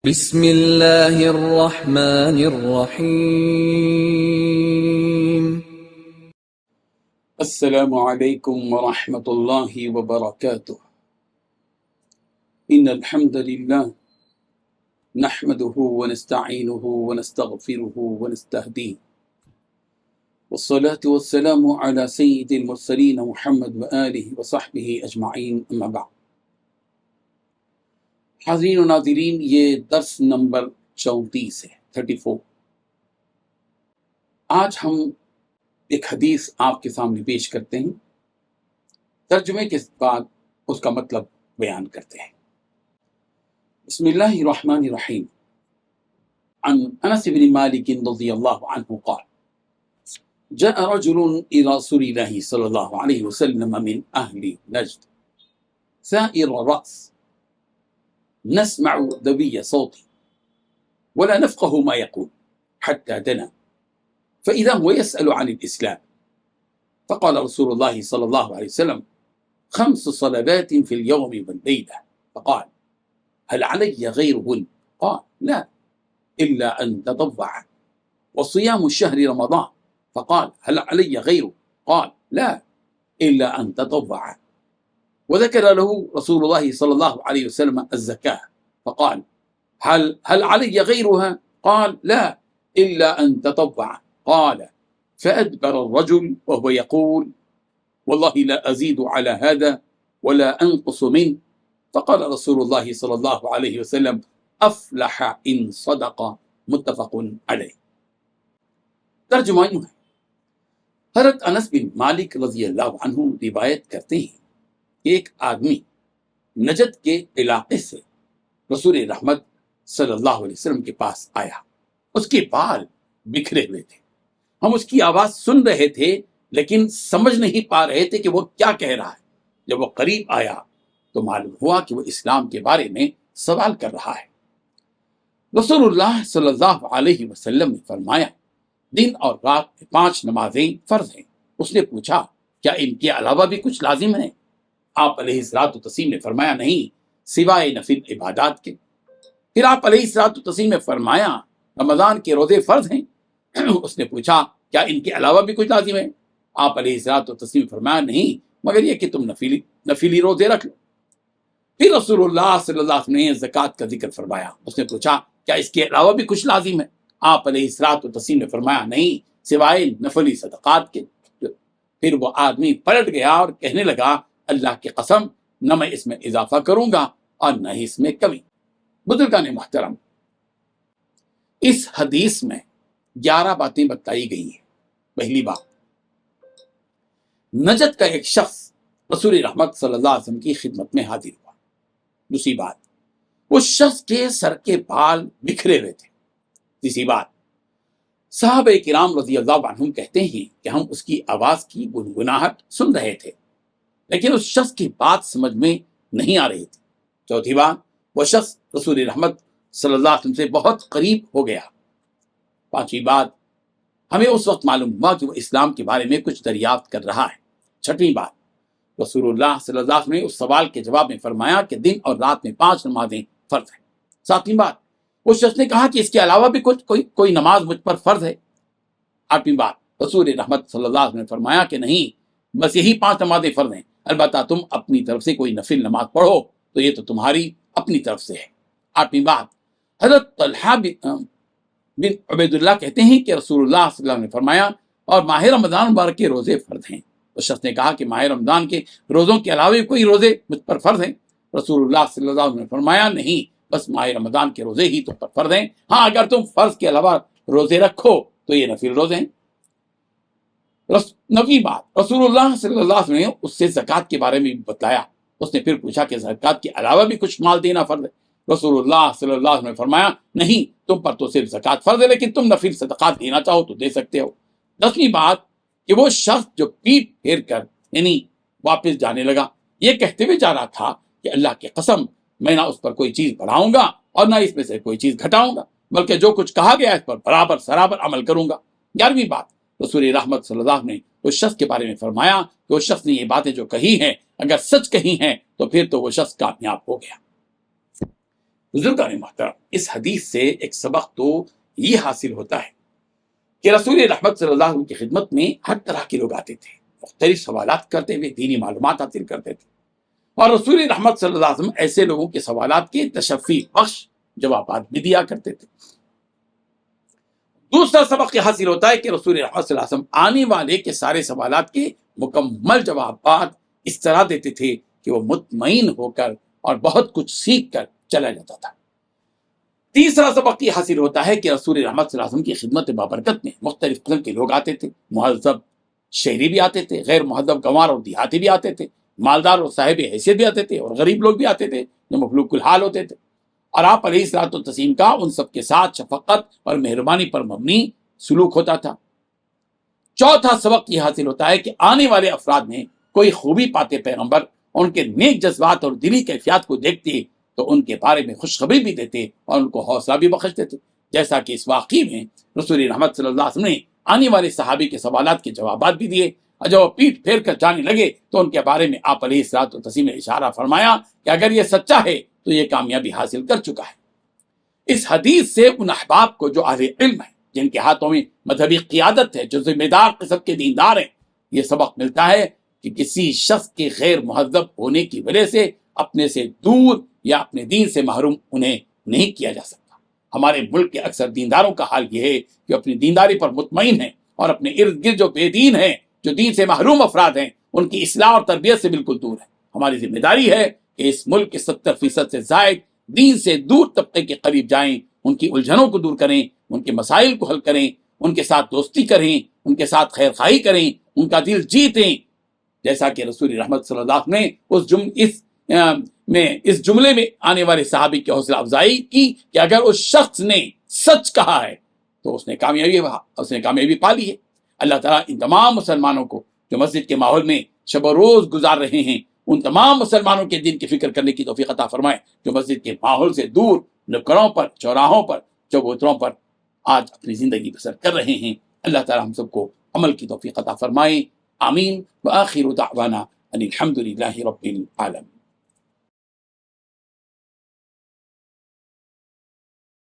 بسم اللہ الرحمن الرحیم۔ السلام علیکم ورحمۃ اللہ وبرکاتہ۔ ان الحمد للہ نحمده ونستعینه ونستغفره ونستهدیه والصلاة والسلام على سید المرسلین محمد وآلہ وصحبہ اجمعین، اما بعد۔ حاضرین و ناظرین، یہ درس نمبر 34 ہے، 34۔ آج ہم ایک حدیث آپ کے سامنے پیش کرتے ہیں، ترجمے کے بعد اس کا مطلب بیان کرتے ہیں۔ بسم اللہ الرحمن الرحیم۔ عن انس بن مالک رضی اللہ عنہ قال جاء رجل الى رسول اللہ صلی اللہ علیہ وسلم من اہل نجد سائر الرأس نسمع دوي صوته ولا نفقه ما يقول حتى دنا فإذا هو يسأل عن الإسلام فقال رسول الله صلى الله عليه وسلم 5 صلوات في اليوم والليلة فقال هل علي غيرهن؟ قال لا إلا أن تطوع وصيام الشهر رمضان فقال هل علي غيره؟ قال لا إلا أن تطوع وذكر له رسول الله صلى الله عليه وسلم الزكاة فقال هل علي غيرها؟ قال لا إلا أن تطوع قال فأدبر الرجل وهو يقول والله لا أزيد على هذا ولا أنقص منه فقال رسول الله صلى الله عليه وسلم أفلح إن صدق متفق عليه۔ ترجمہ یوں ہے، حضرت انس بن مالک رضی اللہ عنہ روایت کرتے ہیں کہ ایک آدمی نجد کے علاقے سے رسول رحمت صلی اللہ علیہ وسلم کے پاس آیا۔ اس کے بال بکھرے ہوئے تھے، ہم اس کی آواز سن رہے تھے لیکن سمجھ نہیں پا رہے تھے کہ وہ کیا کہہ رہا ہے۔ جب وہ قریب آیا تو معلوم ہوا کہ وہ اسلام کے بارے میں سوال کر رہا ہے۔ رسول اللہ صلی اللہ علیہ وسلم نے فرمایا دن اور رات میں 5 نمازیں فرض ہیں۔ اس نے پوچھا کیا ان کے علاوہ بھی کچھ لازم ہیں؟ آپ علیہ الصلوۃ والتسلیم نے فرمایا نہیں سوائے نفل عبادات کے۔ پھر آپ علیہ الصلوۃ والتسلیم نے فرمایا رمضان کے روزے فرض ہیں۔ اس نے پوچھا کیا ان کے علاوہ بھی کچھ لازم ہے؟ آپ علیہ الصلوۃ والتسلیم نے فرمایا نہیں مگر یہ کہ تم نفلی روزے رکھ لو۔ پھر رسول اللہ صلی اللہ علیہ وسلم نے زکوٰۃ کا ذکر فرمایا۔ اس نے پوچھا کیا اس کے علاوہ بھی کچھ لازم ہے؟ آپ علیہ الصلوۃ والتسلیم نے فرمایا نہیں سوائے نفلی صدقات کے۔ پھر وہ آدمی پلٹ گیا اور کہنے لگا اللہ کی قسم نہ میں اس میں اضافہ کروں گا اور نہ ہی اس میں کمی۔ بزرگان محترم، اس حدیث میں 11 باتیں بتائی گئی ہیں۔ پہلی بات، نجد کا ایک شخص رسول رحمت صلی اللہ علیہ وسلم کی خدمت میں حاضر ہوا۔ دوسری بات، اس شخص کے سر کے بال بکھرے ہوئے تھے۔ تیسری بات، صحابہ کرام رضی اللہ عنہم کہتے ہیں کہ ہم اس کی آواز کی گنگناہٹ سن رہے تھے لیکن اس شخص کی بات سمجھ میں نہیں آ رہی تھی۔ چوتھی بات، وہ شخص رسول رحمت صلی اللہ علیہ وسلم سے بہت قریب ہو گیا۔ پانچویں بات، ہمیں اس وقت معلوم ہوا کہ وہ اسلام کے بارے میں کچھ دریافت کر رہا ہے۔ چھٹویں بات، رسول اللہ صلی اللہ علیہ وسلم نے اس سوال کے جواب میں فرمایا کہ دن اور رات میں 5 نمازیں فرض ہیں۔ ساتویں بات، اس شخص نے کہا کہ اس کے علاوہ بھی کوئی نماز مجھ پر فرض ہے۔ آٹھویں بات، رسول رحمت صلی اللہ علیہ وسلم نے فرمایا کہ نہیں بس یہی 5 نمازیں فرض ہیں، البتہ تم اپنی طرف سے کوئی نفل نماز پڑھو تو یہ تو تمہاری اپنی طرف سے ہے۔ آٹھویں بات، حضرت طلحہ بن عبید اللہ کہتے ہیں کہ رسول اللہ صلی اللہ علیہ وسلم نے فرمایا اور ماہ رمضان مبارک کے روزے فرض ہیں۔ اس شخص نے کہا کہ ماہ رمضان کے روزوں کے علاوہ بھی کوئی روزے مجھ پر فرض ہیں؟ رسول اللہ صلی اللہ علیہ وسلم نے فرمایا نہیں بس ماہ رمضان کے روزے ہی تم پر فرض ہیں، ہاں اگر تم فرض کے علاوہ روزے رکھو تو یہ نفل روزے ہیں۔ 9ویں بات، رسول اللہ صلی اللہ علیہ وسلم نے اس سے زکوٰۃ کے بارے میں بتلایا۔ اس نے پھر پوچھا کہ زکوٰۃ کے علاوہ بھی کچھ مال دینا فرض ہے؟ رسول اللہ صلی اللہ علیہ وسلم نے فرمایا نہیں تم پر تو صرف زکوٰۃ فرض ہے لیکن تم نفل صدقات دینا چاہو تو دے سکتے ہو۔ 10ویں بات کہ وہ شخص جو پیٹ پھیر کر یعنی واپس جانے لگا یہ کہتے ہوئے جا رہا تھا کہ اللہ کی قسم میں نہ اس پر کوئی چیز بڑھاؤں گا اور نہ اس میں سے کوئی چیز گھٹاؤں گا بلکہ جو کچھ کہا گیا اس پر برابر سرابر عمل کروں گا۔ 11ویں بات، رسول رحمت صلی اللہ علیہ وسلم نے اس شخص کے بارے میں فرمایا کہ اس شخص نے یہ باتیں جو کہی ہیں اگر سچ کہی ہیں تو پھر تو وہ شخص کامیاب ہو گیا۔ بزرگان محترم، اس حدیث سے ایک سبق تو یہ حاصل ہوتا ہے کہ رسول رحمت صلی اللہ علیہ وسلم کی خدمت میں ہر طرح کے لوگ آتے تھے، مختلف سوالات کرتے ہوئے دینی معلومات حاصل کرتے تھے، اور رسول رحمت صلی اللہ علیہ وسلم ایسے لوگوں کے سوالات کے تشفی بخش جوابات بھی دیا کرتے تھے۔ دوسرا سبق یہ حاصل ہوتا ہے کہ رسول رحمت صلی اللہ علیہ وسلم آنے والے کے سارے سوالات کے مکمل جوابات اس طرح دیتے تھے کہ وہ مطمئن ہو کر اور بہت کچھ سیکھ کر چلا جاتا تھا۔ تیسرا سبق یہ حاصل ہوتا ہے کہ رسول رحمت صلی اللہ علیہ وسلم کی خدمت بابرکت میں مختلف قسم کے لوگ آتے تھے، مہذب شہری بھی آتے تھے، غیر مہذب گنوار اور دیہاتی بھی آتے تھے، مالدار اور صاحب حیثیت بھی آتے تھے، اور غریب لوگ بھی آتے تھے جو مخلوق الحال ہوتے تھے، اور آپ علیہ الصلوۃ والتسلیم کا ان سب کے ساتھ شفقت اور مہربانی پر مبنی سلوک ہوتا تھا۔ چوتھا سبق یہ حاصل ہوتا ہے کہ آنے والے افراد میں کوئی خوبی پاتے پیغمبر ان کے نیک جذبات اور دلی کیفیات کو دیکھتے تو ان کے بارے میں خوشخبری بھی دیتے اور ان کو حوصلہ بھی بخش دیتے، جیسا کہ اس واقعے میں رسول رحمت صلی اللہ علیہ وسلم نے آنے والے صحابی کے سوالات کے جوابات بھی دیے، اور جب وہ پیٹ پھیر کر جانے لگے تو ان کے بارے میں آپ علیہ الصلوۃ والتسلیم نے اشارہ فرمایا کہ اگر یہ سچا ہے تو یہ کامیابی حاصل کر چکا ہے۔ اس حدیث سے ان احباب کو جو اہل علم ہیں، جن کے ہاتھوں میں مذہبی قیادت ہے، جو ذمہ دار قسم کے دیندار ہیں، یہ سبق ملتا ہے کہ کسی شخص کے غیر مہذب ہونے کی وجہ سے اپنے سے دور یا اپنے دین سے محروم انہیں نہیں کیا جا سکتا۔ ہمارے ملک کے اکثر دینداروں کا حال یہ ہے کہ اپنی دینداری پر مطمئن ہیں اور اپنے ارد گرد جو بے دین ہیں، جو دین سے محروم افراد ہیں، ان کی اصلاح اور تربیت سے بالکل دور ہیں۔ ہماری ذمہ داری ہے کہ اس ملک کے 70% سے زائد دین سے دور طبقے کے قریب جائیں، ان کی الجھنوں کو دور کریں، ان کے مسائل کو حل کریں، ان کے ساتھ دوستی کریں، ان کے ساتھ خیر خواہی کریں، ان کا دل جیتیں، جیسا کہ رسول رحمت صلی اللہ علیہ وسلم نے اس جملے میں آنے والے صحابی کی حوصلہ افزائی کی کہ اگر اس شخص نے سچ کہا ہے تو اس نے کامیابی پا لی ہے۔ اللہ تعالیٰ ان تمام مسلمانوں کو جو مسجد کے ماحول میں شب و روز گزار رہے ہیں، ان تمام مسلمانوں کے دین کی فکر کرنے کی توفیق عطا فرمائے جو مسجد کے ماحول سے دور نکڑوں پر، چوراہوں پر، چبوتروں پر آج اپنی زندگی بسر کر رہے ہیں۔ اللہ تعالیٰ ہم سب کو عمل کی توفیق عطا فرمائے، آمین۔ وآخر دعوانا ان الحمد للہ رب العالمین۔